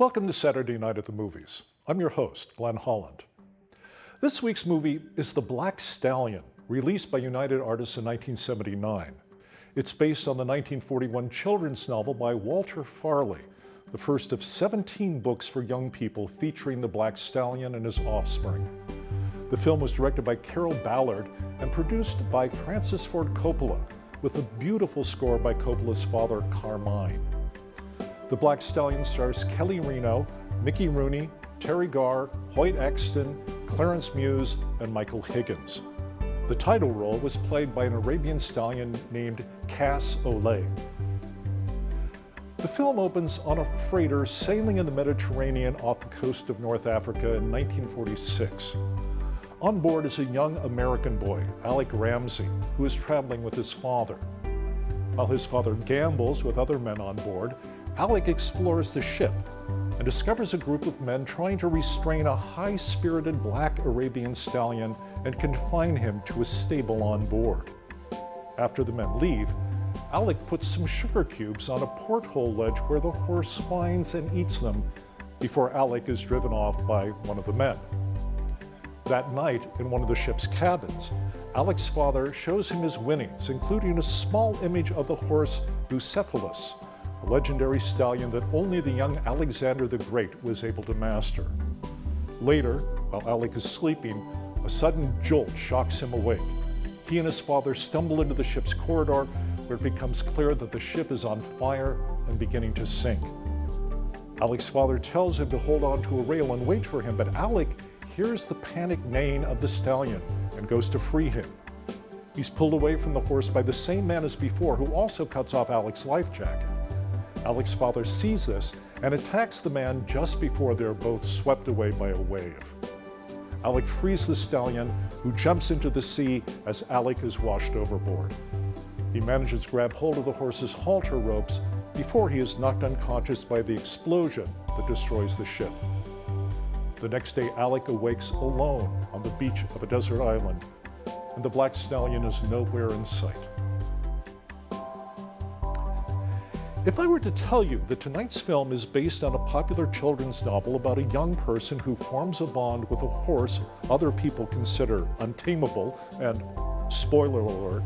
Welcome to Saturday Night at the Movies. I'm your host, Glenn Holland. This week's movie is The Black Stallion, released by United Artists in 1979. It's based on the 1941 children's novel by Walter Farley, the first of 17 books for young people featuring the Black Stallion and his offspring. The film was directed by Carol Ballard and produced by Francis Ford Coppola, with a beautiful score by Coppola's father, Carmine. The Black Stallion stars Kelly Reno, Mickey Rooney, Terry Garr, Hoyt Axton, Clarence Muse, and Michael Higgins. The title role was played by an Arabian stallion named Cass Olay. The film opens on a freighter sailing in the Mediterranean off the coast of North Africa in 1946. On board is a young American boy, Alec Ramsey, who is traveling with his father. While his father gambles with other men on board, Alec explores the ship and discovers a group of men trying to restrain a high-spirited black Arabian stallion and confine him to a stable on board. After the men leave, Alec puts some sugar cubes on a porthole ledge where the horse finds and eats them before Alec is driven off by one of the men. That night, in one of the ship's cabins, Alec's father shows him his winnings, including a small image of the horse Bucephalus, a legendary stallion that only the young Alexander the Great was able to master. Later, while Alec is sleeping, a sudden jolt shocks him awake. He and his father stumble into the ship's corridor, where it becomes clear that the ship is on fire and beginning to sink. Alec's father tells him to hold on to a rail and wait for him, but Alec hears the panic neighing of the stallion and goes to free him. He's pulled away from the horse by the same man as before, who also cuts off Alec's life jacket. Alec's father sees this and attacks the man just before they're both swept away by a wave. Alec frees the stallion, who jumps into the sea as Alec is washed overboard. He manages to grab hold of the horse's halter ropes before he is knocked unconscious by the explosion that destroys the ship. The next day, Alec awakes alone on the beach of a desert island, and the Black Stallion is nowhere in sight. If I were to tell you that tonight's film is based on a popular children's novel about a young person who forms a bond with a horse other people consider untamable, and spoiler alert,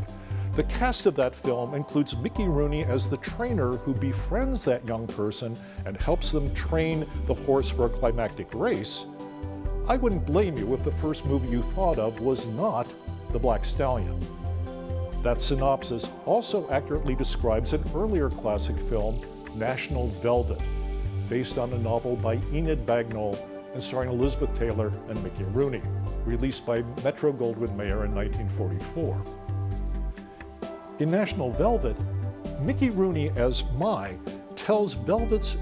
the cast of that film includes Mickey Rooney as the trainer who befriends that young person and helps them train the horse for a climactic race, I wouldn't blame you if the first movie you thought of was not The Black Stallion. That synopsis also accurately describes an earlier classic film, National Velvet, based on a novel by Enid Bagnall and starring Elizabeth Taylor and Mickey Rooney, released by Metro-Goldwyn-Mayer in 1944. In National Velvet, Mickey Rooney as Mai tells Velvet's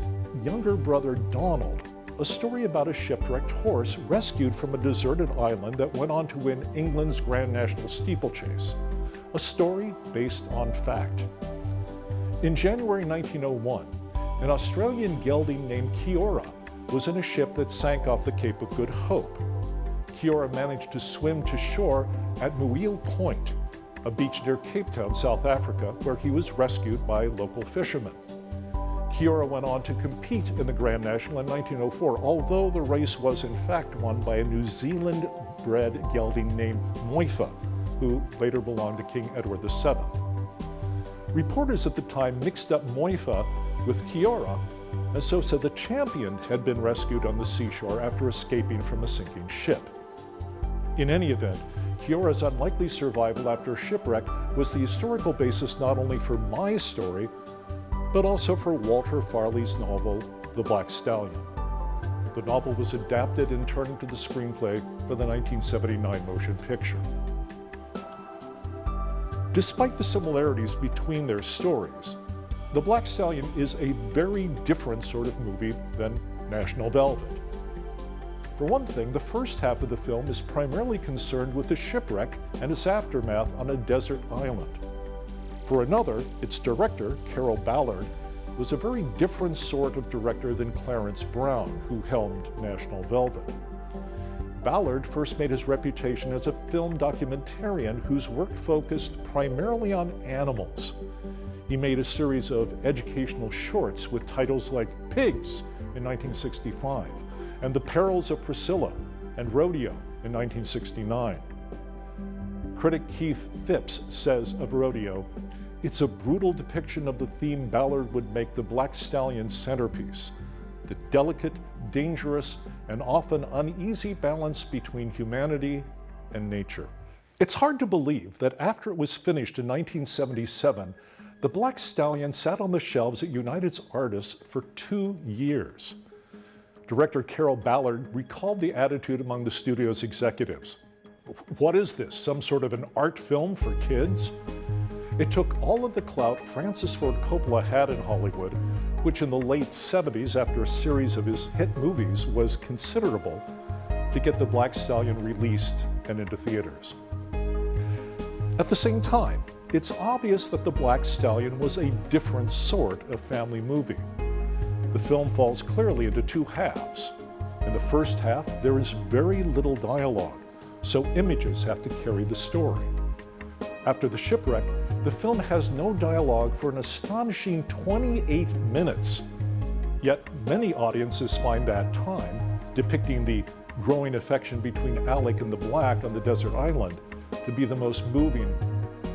younger brother Donald a story about a shipwrecked horse rescued from a deserted island that went on to win England's Grand National Steeplechase. A story based on fact. In January 1901, an Australian gelding named Kiora was in a ship that sank off the Cape of Good Hope. Kiora managed to swim to shore at Muil Point, a beach near Cape Town, South Africa, where he was rescued by local fishermen. Kiora went on to compete in the Grand National in 1904, although the race was in fact won by a New Zealand-bred gelding named Moifa, who later belonged to King Edward VII. Reporters at the time mixed up Moifa with Kiora, and so said the champion had been rescued on the seashore after escaping from a sinking ship. In any event, Kiora's unlikely survival after shipwreck was the historical basis not only for my story, but also for Walter Farley's novel, The Black Stallion. The novel was adapted and turned into the screenplay for the 1979 motion picture. Despite the similarities between their stories, The Black Stallion is a very different sort of movie than National Velvet. For one thing, the first half of the film is primarily concerned with the shipwreck and its aftermath on a desert island. For another, its director, Carol Ballard, was a very different sort of director than Clarence Brown, who helmed National Velvet. Ballard first made his reputation as a film documentarian whose work focused primarily on animals. He made a series of educational shorts with titles like Pigs, in 1965, and The Perils of Priscilla and Rodeo in 1969. Critic Keith Phipps says of Rodeo, "It's a brutal depiction of the theme Ballard would make the Black Stallion's centerpiece, the delicate, dangerous, and often uneasy balance between humanity and nature." It's hard to believe that after it was finished in 1977, the Black Stallion sat on the shelves at United's Artists for 2 years. Director Carol Ballard recalled the attitude among the studio's executives. "What is this, some sort of an art film for kids?" It took all of the clout Francis Ford Coppola had in Hollywood, which in the late 70s, after a series of his hit movies, was considerable, to get the Black Stallion released and into theaters. At the same time, it's obvious that the Black Stallion was a different sort of family movie. The film falls clearly into 2 halves. In the first half, there is very little dialogue, so images have to carry the story. After the shipwreck, the film has no dialogue for an astonishing 28 minutes. Yet many audiences find that time, depicting the growing affection between Alec and the Black on the desert island, to be the most moving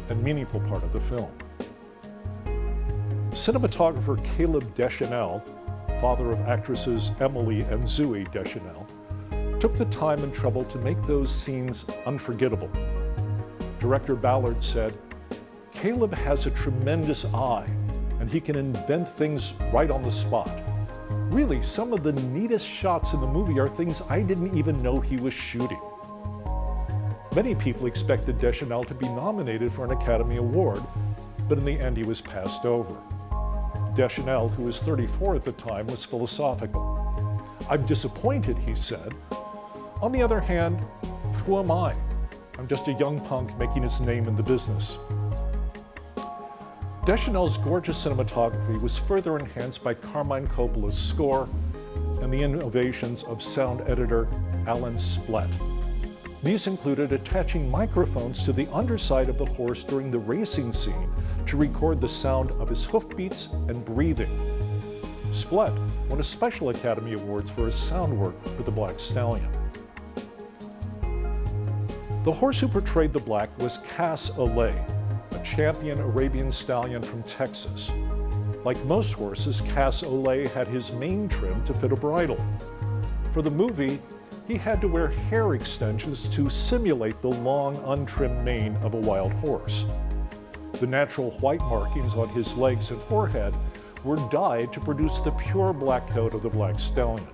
and meaningful part of the film. Cinematographer Caleb Deschanel, father of actresses Emily and Zooey Deschanel, took the time and trouble to make those scenes unforgettable. Director Ballard said, "Caleb has a tremendous eye, and he can invent things right on the spot. Really, some of the neatest shots in the movie are things I didn't even know he was shooting." Many people expected Deschanel to be nominated for an Academy Award, but in the end he was passed over. Deschanel, who was 34 at the time, was philosophical. "I'm disappointed," he said. "On the other hand, who am I? I'm just a young punk making his name in the business." Deschanel's gorgeous cinematography was further enhanced by Carmine Coppola's score and the innovations of sound editor Alan Splett. These included attaching microphones to the underside of the horse during the racing scene to record the sound of his hoofbeats and breathing. Splett won a special Academy Awards for his sound work for the Black Stallion. The horse who portrayed the Black was Cass Olay, a champion Arabian stallion from Texas. Like most horses, Cass Olay had his mane trimmed to fit a bridle. For the movie, he had to wear hair extensions to simulate the long, untrimmed mane of a wild horse. The natural white markings on his legs and forehead were dyed to produce the pure black coat of the Black Stallion.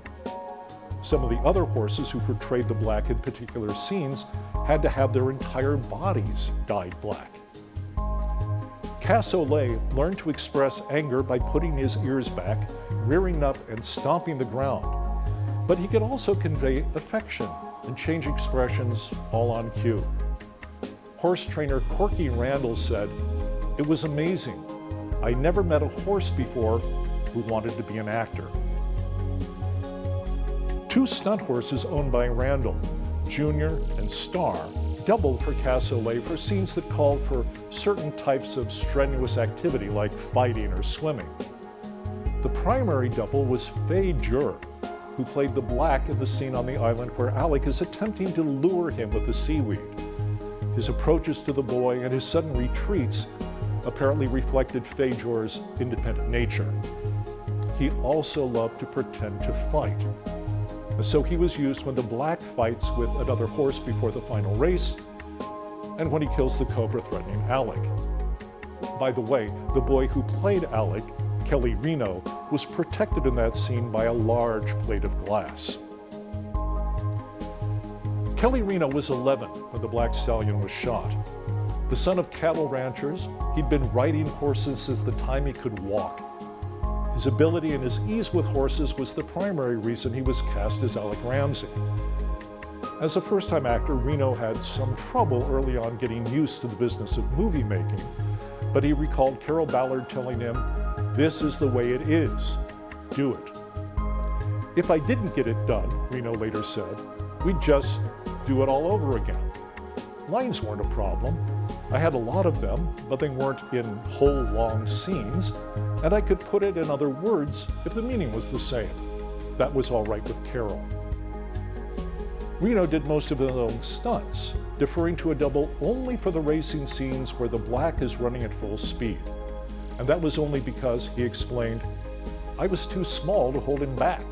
Some of the other horses who portrayed the Black in particular scenes had to have their entire bodies dyed black. Cass Olay learned to express anger by putting his ears back, rearing up, and stomping the ground. But he could also convey affection and change expressions all on cue. Horse trainer Corky Randall said, "It was amazing. I never met a horse before who wanted to be an actor." 2 stunt horses owned by Randall, Junior and Star, doubled for Cass Olay for scenes that called for certain types of strenuous activity like fighting or swimming. The primary double was Faye Jur, who played the Black in the scene on the island where Alec is attempting to lure him with the seaweed. His approaches to the boy and his sudden retreats apparently reflected Faye Jur's independent nature. He also loved to pretend to fight. So he was used when the Black fights with another horse before the final race, and when he kills the cobra threatening Alec. By the way, the boy who played Alec, Kelly Reno, was protected in that scene by a large plate of glass. Kelly Reno was 11 when the Black Stallion was shot. The son of cattle ranchers, he'd been riding horses since the time he could walk. His ability and his ease with horses was the primary reason he was cast as Alec Ramsey. As a first-time actor, Reno had some trouble early on getting used to the business of movie making, but he recalled Carol Ballard telling him, "This is the way it is. Do it." "If I didn't get it done," Reno later said, "we'd just do it all over again. Lines weren't a problem. I had a lot of them, but they weren't in whole long scenes, and I could put it in other words if the meaning was the same. that was all right with Carol. Reno did most of his own stunts, deferring to a double only for the racing scenes where the Black is running at full speed. And that was only because, he explained, I was too small to hold him back.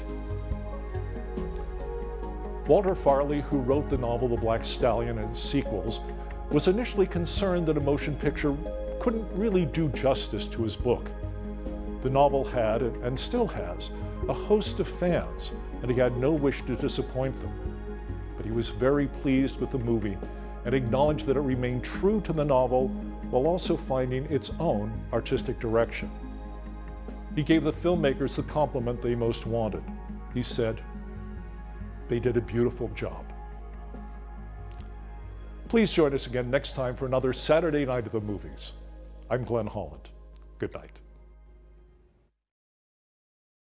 Walter Farley, who wrote the novel The Black Stallion and sequels, was initially concerned that a motion picture couldn't really do justice to his book. The novel had, and still has, a host of fans, and he had no wish to disappoint them. But he was very pleased with the movie and acknowledged that it remained true to the novel while also finding its own artistic direction. He gave the filmmakers the compliment they most wanted. He said, "They did a beautiful job." Please join us again next time for another Saturday Night at the Movies. I'm Glenn Holland. Good night.